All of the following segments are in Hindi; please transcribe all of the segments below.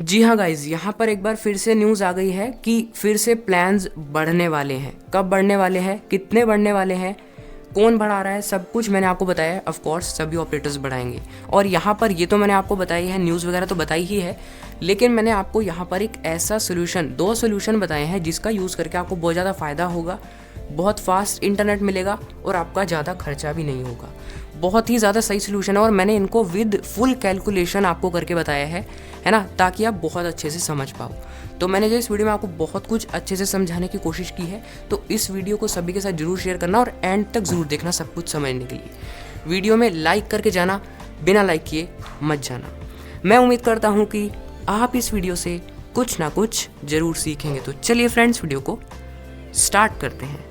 जी हाँ गाइज, यहाँ पर एक बार फिर से न्यूज़ आ गई है कि फिर से प्लान्स बढ़ने वाले हैं। कब बढ़ने वाले हैं, कितने बढ़ने वाले हैं, कौन बढ़ा रहा है, सब कुछ मैंने आपको बताया है। ऑफ कोर्स सभी ऑपरेटर्स बढ़ाएंगे। और यहाँ पर ये तो मैंने आपको बताई है, न्यूज़ वगैरह तो बताई ही है, लेकिन मैंने आपको यहाँ पर एक ऐसा सोल्यूशन, 2 सोल्यूशन बताए हैं जिसका यूज़ करके आपको बहुत ज़्यादा फ़ायदा होगा, बहुत फास्ट इंटरनेट मिलेगा और आपका ज़्यादा खर्चा भी नहीं होगा। बहुत ही ज़्यादा सही सोल्यूशन है और मैंने इनको विद फुल कैलकुलेशन आपको करके बताया है ना, ताकि आप बहुत अच्छे से समझ पाओ। तो मैंने जो इस वीडियो में आपको बहुत कुछ अच्छे से समझाने की कोशिश की है, तो इस वीडियो को सभी के साथ जरूर शेयर करना और एंड तक ज़रूर देखना सब कुछ समझने के लिए। वीडियो में लाइक करके जाना, बिना लाइक किए मत जाना। मैं उम्मीद करता हूँ कि आप इस वीडियो से कुछ ना कुछ ज़रूर सीखेंगे। तो चलिए फ्रेंड्स, वीडियो को स्टार्ट करते हैं।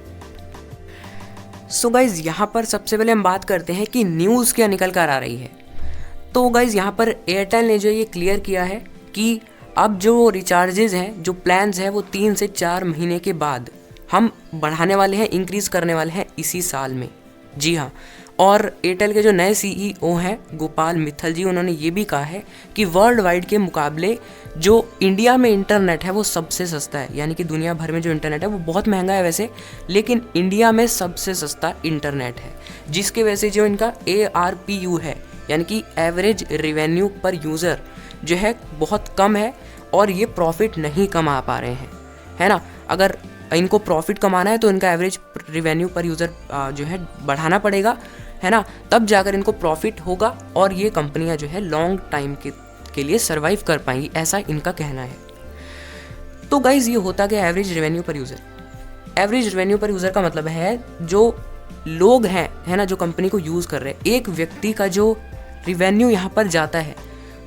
सो गाइज़, यहाँ पर सबसे पहले हम बात करते हैं कि न्यूज़ क्या निकल कर आ रही है। तो गाइज़, यहाँ पर एयरटेल ने जो ये क्लियर किया है कि अब जो रिचार्जेज़ हैं, जो प्लान्स हैं, वो 3 से 4 महीने के बाद हम बढ़ाने वाले हैं, इंक्रीज़ करने वाले हैं इसी साल में। जी हाँ, और एयरटेल के जो नए CEO हैं गोपाल मित्तल जी, उन्होंने ये भी कहा है कि वर्ल्ड वाइड के मुकाबले जो इंडिया में इंटरनेट है वो सबसे सस्ता है। यानी कि दुनिया भर में जो इंटरनेट है वो बहुत महंगा है वैसे, लेकिन इंडिया में सबसे सस्ता इंटरनेट है, जिसके वजह से जो इनका ARPU है, यानी कि एवरेज रिवेन्यू पर यूज़र जो है बहुत कम है और ये प्रॉफिट नहीं कमा पा रहे हैं, है ना। अगर इनको प्रॉफिट कमाना है तो इनका एवरेज रिवेन्यू पर यूज़र जो है बढ़ाना पड़ेगा, है ना, तब जाकर इनको प्रॉफिट होगा और ये कंपनियां जो है लॉन्ग टाइम के लिए सर्वाइव कर पाएंगी, ऐसा इनका कहना है। तो गाइज़, ये होता क्या एवरेज रिवेन्यू पर यूज़र? एवरेज रिवेन्यू पर यूज़र का मतलब है जो लोग हैं, है ना, जो कंपनी को यूज़ कर रहे हैं, एक व्यक्ति का जो रिवेन्यू यहाँ पर जाता है,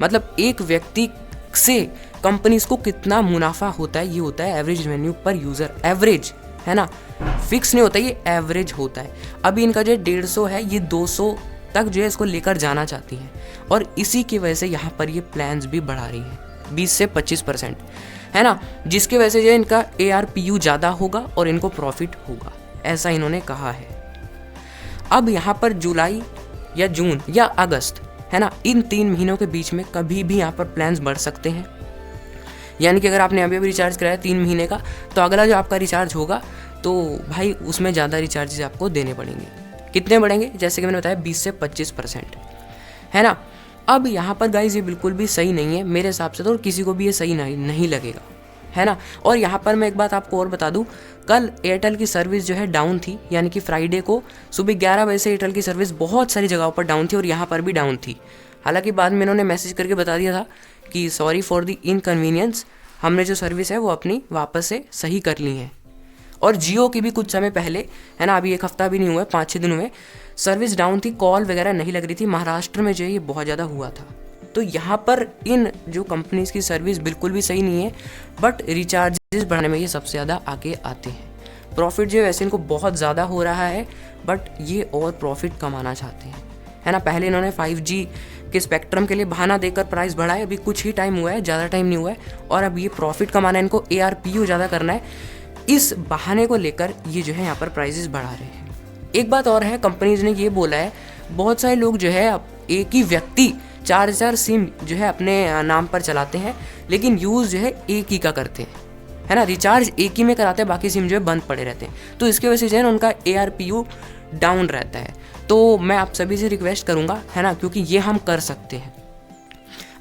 मतलब एक व्यक्ति से कंपनीज को कितना मुनाफा होता है, ये होता है एवरेज रेवेन्यू पर यूज़र। एवरेज, है ना, फिक्स नहीं होता, ये एवरेज होता है। अभी इनका जो 150 है, ये 200 तक जो है इसको लेकर जाना चाहती हैं और इसी की वजह से यहाँ पर ये प्लान्स भी बढ़ा रही हैं 20 से 25%, है ना, जिसकी वजह से जो है इनका ARPU ज़्यादा होगा और इनको प्रॉफिट होगा, ऐसा इन्होंने कहा है। अब यहाँ पर जुलाई या जून या अगस्त, है ना, इन 3 महीनों के बीच में कभी भी यहाँ पर प्लान्स बढ़ सकते हैं। यानी कि अगर आपने अभी रिचार्ज कराया 3 महीने का, तो अगला जो आपका रिचार्ज होगा तो भाई उसमें ज़्यादा रिचार्जेस आपको देने पड़ेंगे। कितने बढ़ेंगे? जैसे कि मैंने बताया 20 से 25%, है ना। अब यहाँ पर गाइज ये बिल्कुल भी सही नहीं है मेरे हिसाब से, तो और किसी को भी ये सही नहीं लगेगा, है ना। और यहाँ पर मैं एक बात आपको और बता दूँ, कल एयरटेल की सर्विस जो है डाउन थी, यानी कि फ्राइडे को सुबह 11 बजे से एयरटेल की सर्विस बहुत सारी जगहों पर डाउन थी और यहाँ पर भी डाउन थी। हालांकि बाद में इन्होंने मैसेज करके बता दिया था कि सॉरी फॉर द इनकन्वीनियंस, हमने जो सर्विस है वो अपनी वापस से सही कर ली है। और जियो की भी कुछ समय पहले, है ना, अभी 1 हफ्ता भी नहीं हुआ है, 5-6 दिन हुए, सर्विस डाउन थी, कॉल वगैरह नहीं लग रही थी। महाराष्ट्र में जो है ये बहुत ज़्यादा हुआ था। तो यहाँ पर इन जो कंपनीज की सर्विस बिल्कुल भी सही नहीं है, बट रिचार्जेस बढ़ाने में ये सबसे ज़्यादा आगे आते हैं। प्रॉफिट जो है वैसे इनको बहुत ज़्यादा हो रहा है, बट ये और प्रॉफिट कमाना चाहते हैं, है ना। पहले इन्होंने 5G के स्पेक्ट्रम के लिए बहाना देकर प्राइस बढ़ाए, अभी कुछ ही टाइम हुआ है, ज़्यादा टाइम नहीं हुआ है, और अब ये प्रॉफिट कमाना है, इनको ARPU ज़्यादा करना है, इस बहाने को लेकर ये जो है यहाँ पर प्राइसेस बढ़ा रहे हैं। एक बात और है, कंपनीज ने ये बोला है, बहुत सारे लोग जो है एक ही व्यक्ति 4 सिम जो है अपने नाम पर चलाते हैं, लेकिन यूज़ जो है एक ही का करते हैं, है ना, रिचार्ज एक ही में कराते हैं, बाकी सिम जो है बंद पड़े रहते हैं। तो इसके वजह से जो है ना उनका ARPU डाउन रहता है। तो मैं आप सभी से रिक्वेस्ट करूंगा, है ना, क्योंकि ये हम कर सकते हैं।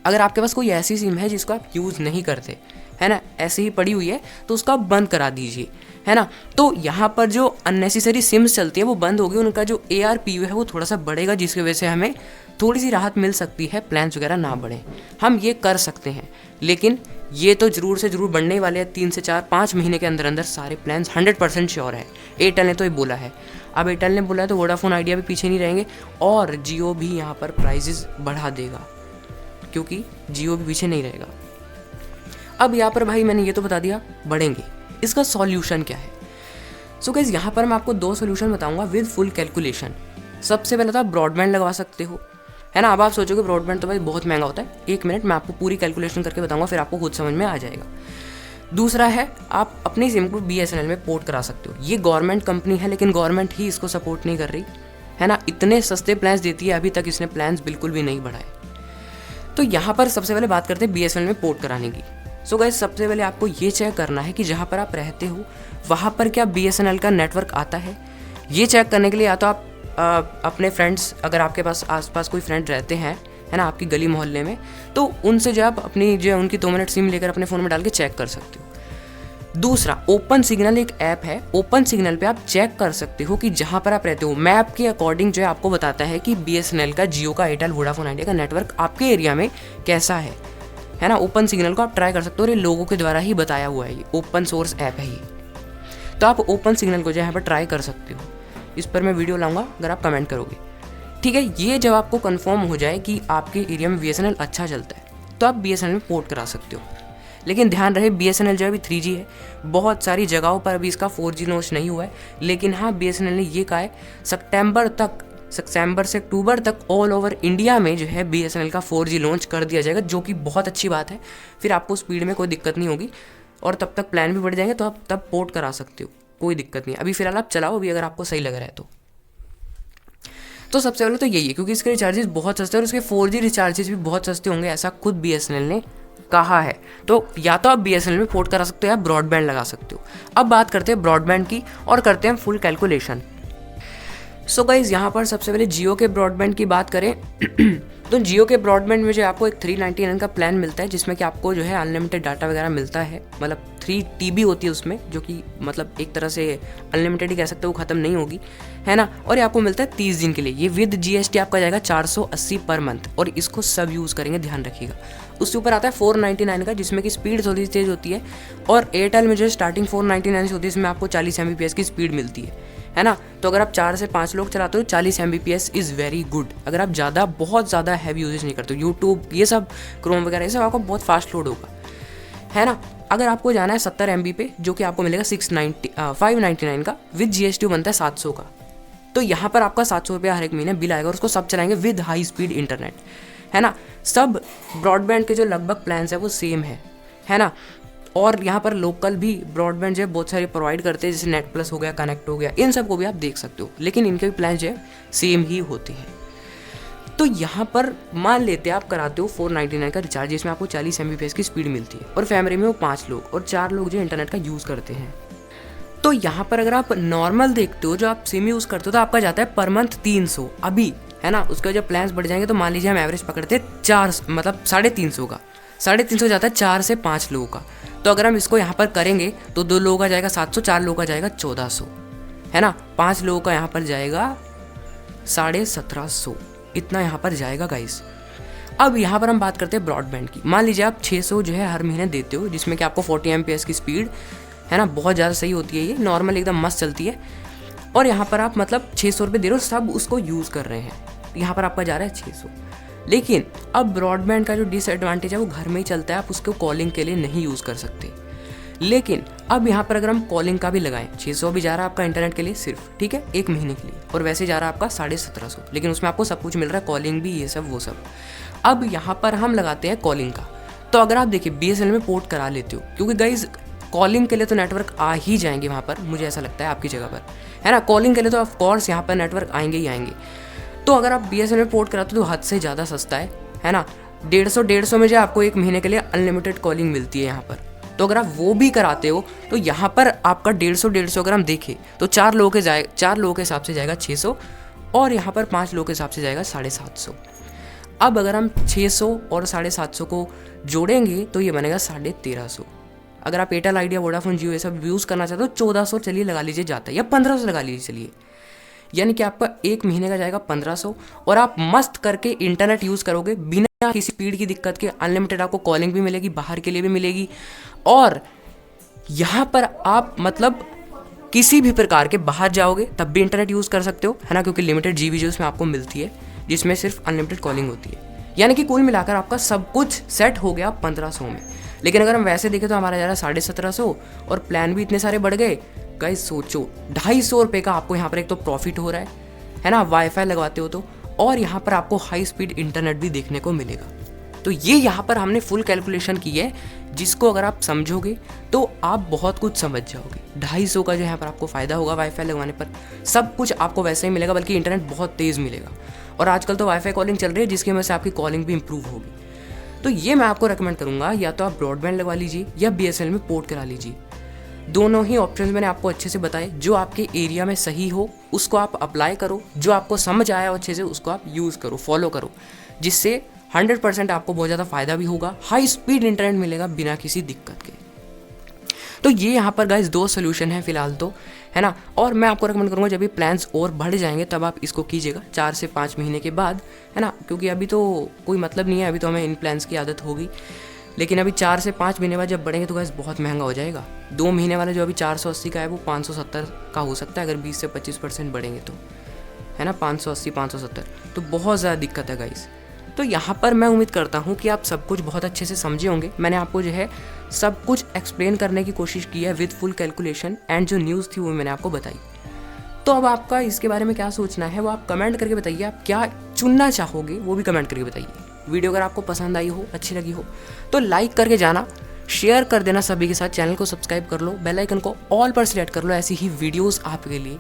अगर आपके पास कोई ऐसी सिम है जिसको आप यूज़ नहीं करते, है ना, ऐसे ही पड़ी हुई है, तो उसका बंद करा दीजिए, है ना। तो यहाँ पर जो अननेसेसरी सिम्स चलती है वो बंद होगी, उनका जो ARPU है वो थोड़ा सा बढ़ेगा, जिसकी वजह से हमें थोड़ी सी राहत मिल सकती है, प्लान्स वगैरह ना बढ़े। हम ये कर सकते हैं, लेकिन ये तो ज़रूर से ज़रूर बढ़ने वाले हैं। 3 से 4-5 महीने के अंदर अंदर सारे प्लान्स 100% श्योर है। एयरटेल ने तो ये बोला है। अब एयरटेल ने बोला है तो वोडाफोन आइडिया भी पीछे नहीं रहेंगे और जियो भी यहाँ पर प्राइजेस बढ़ा देगा, क्योंकि जियो भी पीछे नहीं रहेगा। अब यहाँ पर भाई मैंने ये तो बता दिया बढ़ेंगे, इसका सॉल्यूशन क्या है? सो गाइस, यहाँ पर मैं आपको 2 सॉल्यूशन बताऊंगा विद फुल कैलकुलेशन। सबसे पहले तो आप ब्रॉडबैंड लगवा सकते हो, है ना। अब आप सोचोगे ब्रॉडबैंड तो भाई बहुत महंगा होता है, 1 मिनट मैं आपको पूरी कैलकुलेशन करके बताऊंगा, फिर आपको खुद समझ में आ जाएगा। दूसरा है, आप अपनी सिम को BSNL में पोर्ट करा सकते हो। ये गवर्नमेंट कंपनी है, लेकिन गवर्नमेंट ही इसको सपोर्ट नहीं कर रही, है ना। इतने सस्ते प्लान्स देती है, अभी तक इसने प्लान्स बिल्कुल भी नहीं बढ़ाए। तो यहाँ पर सबसे पहले बात करते हैं BSNL में पोर्ट कराने की। सो गाइस, सबसे पहले आपको ये चेक करना है कि जहाँ पर आप रहते हो वहाँ पर क्या BSNL का नेटवर्क आता है। ये चेक करने के लिए या तो आप अपने फ्रेंड्स, अगर आपके पास आसपास कोई फ्रेंड रहते हैं, है ना, आपकी गली मोहल्ले में, तो उनसे जो आप अपनी जो उनकी 2 मिनट सिम लेकर अपने फ़ोन में डाल के चेक कर सकते हो। दूसरा, ओपन सिग्नल एक ऐप है। ओपन सिग्नल पे आप चेक कर सकते हो कि जहाँ पर आप रहते हो मैप के अकॉर्डिंग जो है आपको बताता है कि BSNL का, जियो का, एयरटेल, वोडाफोन आइडिया का नेटवर्क आपके एरिया में कैसा है ना। ओपन सिग्नल को आप ट्राई कर सकते हो और ये लोगों के द्वारा ही बताया हुआ है, ये ओपन सोर्स ऐप है ये। तो आप ओपन सिग्नल को जो यहाँ पर ट्राई कर सकते हो। इस पर मैं वीडियो लाऊंगा अगर आप कमेंट करोगे, ठीक है। ये जब आपको कन्फर्म हो जाए कि आपके एरिया में BSNL अच्छा चलता है तो आप BSNL में पोर्ट करा सकते हो। लेकिन ध्यान रहे, BSNL जो है अभी 3G है, बहुत सारी जगहों पर अभी इसका 4G लॉन्च नहीं हुआ है। लेकिन हाँ, BSNL ने ये कहा है सितंबर से अक्टूबर तक ऑल ओवर इंडिया में जो है BSNL का 4G लॉन्च कर दिया जाएगा, जो कि बहुत अच्छी बात है। फिर आपको स्पीड में कोई दिक्कत नहीं होगी और तब तक प्लान भी बढ़ जाएंगे, तो आप तब पोर्ट करा सकते हो, कोई दिक्कत नहीं। अभी फिलहाल आप चलाओ अभी, अगर आपको सही लग रहा है तो सबसे पहले तो यही है, क्योंकि इसके रिचार्जेस बहुत सस्ते हैं और इसके 4G रिचार्जेस भी बहुत सस्ते होंगे, ऐसा खुद BSNL ने कहा है। तो या तो आप BSNL में पोर्ट करा सकते हो या ब्रॉडबैंड लगा सकते हो। अब बात करते हैं ब्रॉडबैंड की और करते हैं फुल कैलकुलेशन। सो गाइज, यहाँ पर सबसे पहले जियो के ब्रॉडबैंड की बात करें तो जियो के ब्रॉडबैंड में जो आपको एक 399 का प्लान मिलता है, जिसमें कि आपको जो है अनलिमिटेड डाटा वगैरह मिलता है, मतलब 3 TB होती है उसमें, जो कि मतलब एक तरह से अनलिमिटेड ही कह सकते हो, ख़त्म नहीं होगी, है ना। और ये आपको मिलता है 30 दिन के लिए। ये विद GST आपका जाएगा 480 पर मंथ, और इसको सब यूज़ करेंगे, ध्यान रखिएगा। उसके ऊपर आता है 499 का, जिसमें कि स्पीड थोड़ी तेज होती है, और एयरटेल में जो है स्टार्टिंग 499 से होती है, इसमें आपको 40 Mbps की स्पीड मिलती है ना। तो अगर आप 4 से 5 लोग चलाते हो 40 Mbps इज़ वेरी गुड। अगर आप बहुत ज़्यादा हैवी यूजेज नहीं करते हो, यूट्यूब ये सब, क्रोम वगैरह, ये सब आपको बहुत फास्ट लोड होगा, है ना। अगर आपको जाना है 70 MB पे, जो कि आपको मिलेगा 599 का, विद GST बनता है 700 का। तो यहाँ पर आपका 700 रुपया हर एक महीने बिल आएगा और उसको सब चलाएंगे विद हाई स्पीड इंटरनेट, है ना। सब ब्रॉडबैंड के जो लगभग प्लान्स है वो सेम है ना। और यहाँ पर लोकल भी ब्रॉडबैंड जो है बहुत सारे प्रोवाइड करते हैं, जैसे नेट प्लस हो गया, कनेक्ट हो गया, इन सब को भी आप देख सकते हो, लेकिन इनके भी प्लान जो है सेम ही होते हैं। तो यहाँ पर मान लेते हैं आप कराते हो 499 का रिचार्ज, जिसमें आपको 40 Mbps की स्पीड मिलती है, और फैमिली में वो 5 लोग और 4 लोग जो इंटरनेट का यूज़ करते हैं। तो यहाँ पर अगर आप नॉर्मल देखते हो, जो आप सिम यूज़ करते हो, तो आपका जाता है पर मंथ 300 अभी, है ना। उसके जब प्लान्स बढ़ जाएंगे तो मान लीजिए हम एवरेज पकड़ते हैं 4, मतलब 350 का, 350 जाता है 4 से 5 लोगों का। तो अगर हम इसको यहाँ पर करेंगे तो 2 लोगों का जाएगा 700, 4 लोगों का जाएगा 1400, है ना। 5 लोगों का यहाँ पर जाएगा 1750, इतना यहाँ पर जाएगा गाइस। अब यहाँ पर हम बात करते हैं ब्रॉडबैंड की। मान लीजिए आप 600 जो है हर महीने देते हो, जिसमें कि आपको 40 Mbps की स्पीड, है ना, बहुत ज़्यादा सही होती है, ये नॉर्मल एकदम मस्त चलती है। और यहाँ पर आप मतलब 600 रुपये दे रहे हो, सब उसको यूज़ कर रहे हैं, यहाँ पर आपका जा रहा है 600। लेकिन अब ब्रॉडबैंड का जो डिसएडवांटेज है वो घर में ही चलता है, आप उसको कॉलिंग के लिए नहीं यूज़ कर सकते। लेकिन अब यहाँ पर अगर हम कॉलिंग का भी लगाएं, 600 भी जा रहा है आपका इंटरनेट के लिए सिर्फ, ठीक है, 1 महीने के लिए, और वैसे जा रहा है आपका 1750, लेकिन उसमें आपको सब कुछ मिल रहा है, कॉलिंग भी, ये सब वो सब। अब यहाँ पर हम लगाते हैं कॉलिंग का। तो अगर आप देखिए BSNL में पोर्ट करा लेते हो, क्योंकि गाइज कॉलिंग के लिए तो नेटवर्क आ ही जाएंगे वहाँ पर, मुझे ऐसा लगता है आपकी जगह पर, है ना। कॉलिंग के लिए तो ऑफ कोर्स यहाँ पर नेटवर्क आएंगे ही आएंगे। तो अगर आप BSNL में पोर्ट कराते हो तो हद से ज़्यादा सस्ता है ना। 150 में जो आपको 1 महीने के लिए अनलिमिटेड कॉलिंग मिलती है यहाँ पर। तो अगर आप वो भी कराते हो तो यहाँ पर आपका 150 अगर हम देखें तो 4 लोगों के हिसाब से जाएगा 600, और यहाँ पर 5 लोगों के हिसाब से जाएगा 750। अब अगर हम 600 और 750 को जोड़ेंगे तो ये बनेगा 1350। अगर आप एयरटेल, आइडिया, वोडाफोन, जियो ये सब यूज़ करना चाहते हो 1400 चलिए लगा लीजिए जाता है, या 1500 लगा लीजिए चलिए, यानी कि आपका 1 महीने का जाएगा 1500, और आप मस्त करके इंटरनेट यूज़ करोगे बिना किसी स्पीड की दिक्कत के। अनलिमिटेड आपको कॉलिंग भी मिलेगी, बाहर के लिए भी मिलेगी, और यहाँ पर आप मतलब किसी भी प्रकार के बाहर जाओगे तब भी इंटरनेट यूज़ कर सकते हो, है ना, क्योंकि लिमिटेड GB जो उसमें आपको मिलती है, जिसमें सिर्फ अनलिमिटेड कॉलिंग होती है। यानी कि कुल मिलाकर आपका सब कुछ सेट हो गया 1500 में। लेकिन अगर हम वैसे देखें तो हमारा जा रहा है 1750, और प्लान भी इतने सारे बढ़ गए। गाइस सोचो 250 रुपये का आपको यहाँ पर एक तो प्रॉफिट हो रहा है ना, वाईफाई लगवाते हो तो, और यहाँ पर आपको हाई स्पीड इंटरनेट भी देखने को मिलेगा। तो ये यहाँ पर हमने फुल कैलकुलेशन की है, जिसको अगर आप समझोगे तो आप बहुत कुछ समझ जाओगे। 250 का जो यहाँ पर आपको फ़ायदा होगा वाईफाई लगवाने पर, सब कुछ आपको वैसे ही मिलेगा, बल्कि इंटरनेट बहुत तेज़ मिलेगा। और आजकल तो वाईफाई कॉलिंग चल रही है, जिसकी वजह से आपकी कॉलिंग भी इंप्रूव होगी। तो ये मैं आपको रेकमेंड करूँगा, या तो आप ब्रॉडबैंड लगवा लीजिए या BSNL में पोर्ट करा लीजिए। दोनों ही ऑप्शंस मैंने आपको अच्छे से बताए, जो आपके एरिया में सही हो उसको आप अप्लाई करो, जो आपको समझ आया हो अच्छे से उसको आप यूज़ करो, फॉलो करो, जिससे 100% आपको बहुत ज़्यादा फ़ायदा भी होगा, हाई स्पीड इंटरनेट मिलेगा बिना किसी दिक्कत के। तो ये यहाँ पर गाइस 2 सोल्यूशन है फिलहाल तो, है ना। और मैं आपको रिकमेंड करूँगा जब भी प्लान्स और बढ़ जाएंगे तब आप इसको कीजिएगा 4 से 5 महीने के बाद, है ना, क्योंकि अभी तो कोई मतलब नहीं है, अभी तो हमें इन प्लान्स की आदत होगी। लेकिन अभी 4 से 5 महीने बाद जब बढ़ेंगे तो गाइस बहुत महंगा हो जाएगा। 2 महीने वाला जो अभी 480 का है वो 570 का हो सकता है अगर 20 से 25% बढ़ेंगे तो, है ना, 580 570, तो बहुत ज़्यादा दिक्कत है गाइस। तो यहाँ पर मैं उम्मीद करता हूँ कि आप सब कुछ बहुत अच्छे से समझे होंगे। मैंने आपको जो है सब कुछ एक्सप्लेन करने की कोशिश की है विद फुल कैलकुलेशन, एंड जो न्यूज़ थी वो मैंने आपको बताई। तो अब आपका इसके बारे में क्या सोचना है वो आप कमेंट करके बताइए, आप क्या चुनना चाहोगे वो भी कमेंट करके बताइए। वीडियो अगर आपको पसंद आई हो, अच्छी लगी हो तो लाइक करके जाना, शेयर कर देना सभी के साथ, चैनल को सब्सक्राइब कर लो, बेल आइकन को ऑल पर सिलेक्ट कर लो, ऐसी ही वीडियोस आपके लिए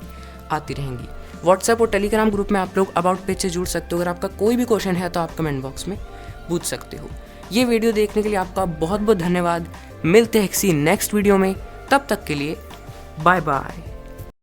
आती रहेंगी। व्हाट्सएप और टेलीग्राम ग्रुप में आप लोग अबाउट पेज से जुड़ सकते हो। अगर आपका कोई भी क्वेश्चन है तो आप कमेंट बॉक्स में पूछ सकते हो। ये वीडियो देखने के लिए आपका बहुत बहुत धन्यवाद। मिलते हैं किसी नेक्स्ट वीडियो में, तब तक के लिए बाय बाय।